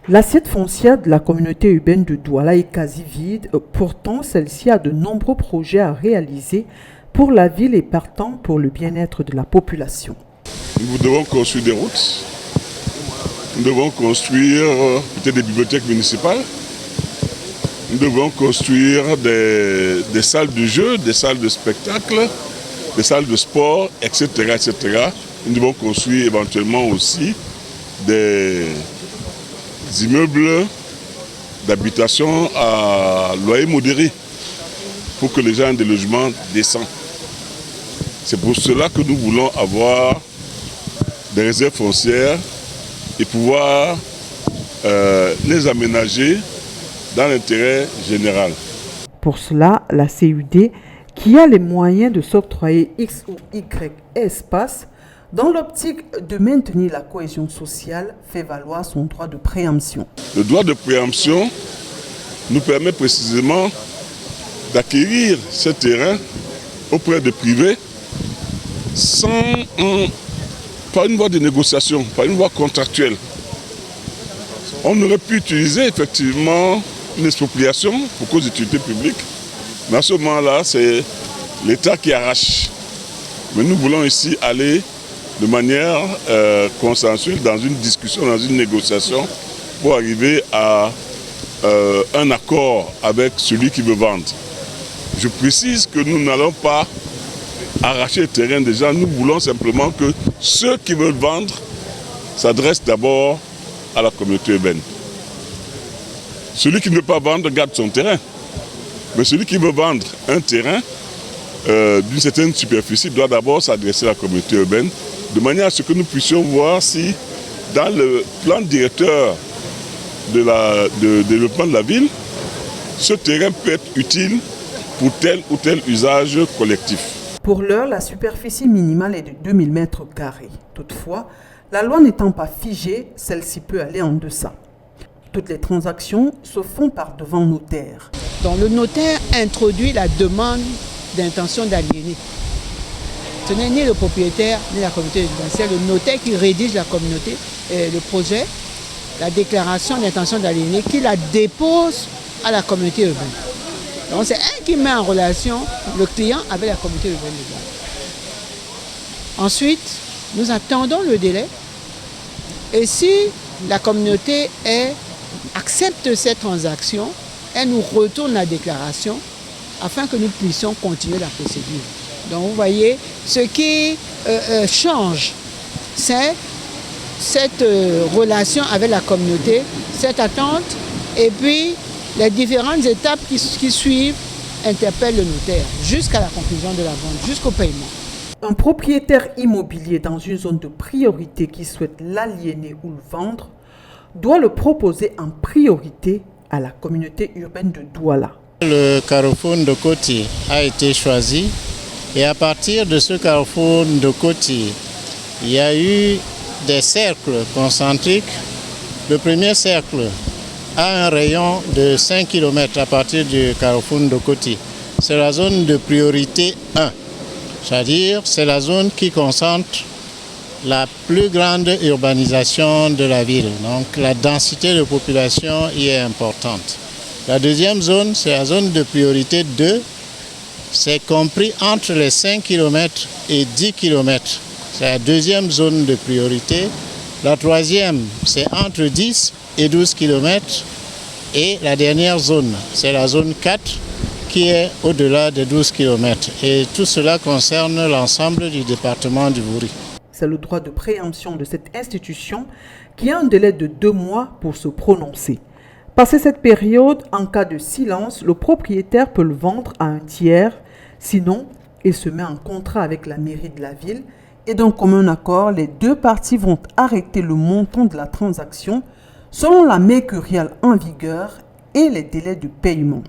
L'assiette foncière de la communauté urbaine de Douala est quasi vide, pourtant celle-ci a de nombreux projets à réaliser pour la ville et partant pour le bien-être de la population. Nous devons construire des routes, nous devons construire peut-être des bibliothèques municipales, nous devons construire des salles de jeu, des salles de spectacle, des salles de sport, etc., etc. Nous devons construire éventuellement aussi des immeubles d'habitation à loyer modéré pour que les gens aient des logements décents. C'est pour cela que nous voulons avoir des réserves foncières et pouvoir les aménager dans l'intérêt général. Pour cela, la CUD, qui a les moyens de s'octroyer X ou Y espace, dans l'optique de maintenir la cohésion sociale, fait valoir son droit de préemption. Le droit de préemption nous permet précisément d'acquérir ce terrain auprès de privés par une voie de négociation, par une voie contractuelle. On aurait pu utiliser effectivement une expropriation pour cause d'utilité publique, mais à ce moment-là, c'est l'État qui arrache. Mais nous voulons ici aller de manière consensuelle dans une discussion, dans une négociation, pour arriver à un accord avec celui qui veut vendre. Je précise que nous n'allons pas arracher le terrain des gens, nous voulons simplement que ceux qui veulent vendre s'adressent d'abord à la communauté urbaine. Celui qui ne veut pas vendre garde son terrain, mais celui qui veut vendre un terrain d'une certaine superficie doit d'abord s'adresser à la communauté urbaine, de manière à ce que nous puissions voir si dans le plan directeur de développement de la ville, ce terrain peut être utile pour tel ou tel usage collectif. Pour l'heure, la superficie minimale est de 2000 m². Toutefois, la loi n'étant pas figée, celle-ci peut aller en deçà. Toutes les transactions se font par devant notaire. Donc le notaire introduit la demande d'intention d'aliéner. Ce n'est ni le propriétaire ni la communauté urbaine, c'est le notaire qui rédige le projet, la déclaration d'intention d'aliéner, qui la dépose à la communauté urbaine. Donc c'est elle qui met en relation le client avec la communauté urbaine. Ensuite, nous attendons le délai et si la communauté accepte cette transaction, elle nous retourne la déclaration afin que nous puissions continuer la procédure. Donc vous voyez, ce qui change, c'est cette relation avec la communauté, cette attente, et puis les différentes étapes qui suivent interpellent le notaire jusqu'à la conclusion de la vente, jusqu'au paiement. Un propriétaire immobilier dans une zone de priorité qui souhaite l'aliéner ou le vendre doit le proposer en priorité à la communauté urbaine de Douala. Le carrefour Ndokoti a été choisi et à partir de ce carrefour Ndokoti, il y a eu des cercles concentriques. Le premier cercle a un rayon de 5 km à partir du carrefour Ndokoti. C'est la zone de priorité 1, c'est-à-dire c'est la zone qui concentre la plus grande urbanisation de la ville. Donc la densité de population y est importante. La deuxième zone, c'est la zone de priorité 2. C'est compris entre les 5 km et 10 km. C'est la deuxième zone de priorité. La troisième, c'est entre 10 et 12 km. Et la dernière zone, c'est la zone 4 qui est au-delà de 12 km. Et tout cela concerne l'ensemble du département du Bouri. C'est le droit de préemption de cette institution qui a un délai de 2 mois pour se prononcer. Passé cette période, en cas de silence, le propriétaire peut le vendre à un tiers. Sinon, il se met en contrat avec la mairie de la ville et d'un commun accord, les deux parties vont arrêter le montant de la transaction selon la mercuriale en vigueur et les délais de paiement.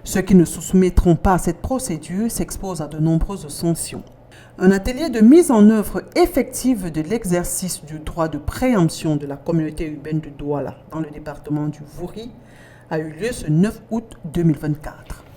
Ceux qui ne se soumettront pas à cette procédure s'exposent à de nombreuses sanctions. Un atelier de mise en œuvre effective de l'exercice du droit de préemption de la communauté urbaine de Douala dans le département du Bouri a eu lieu ce 9 août 2024.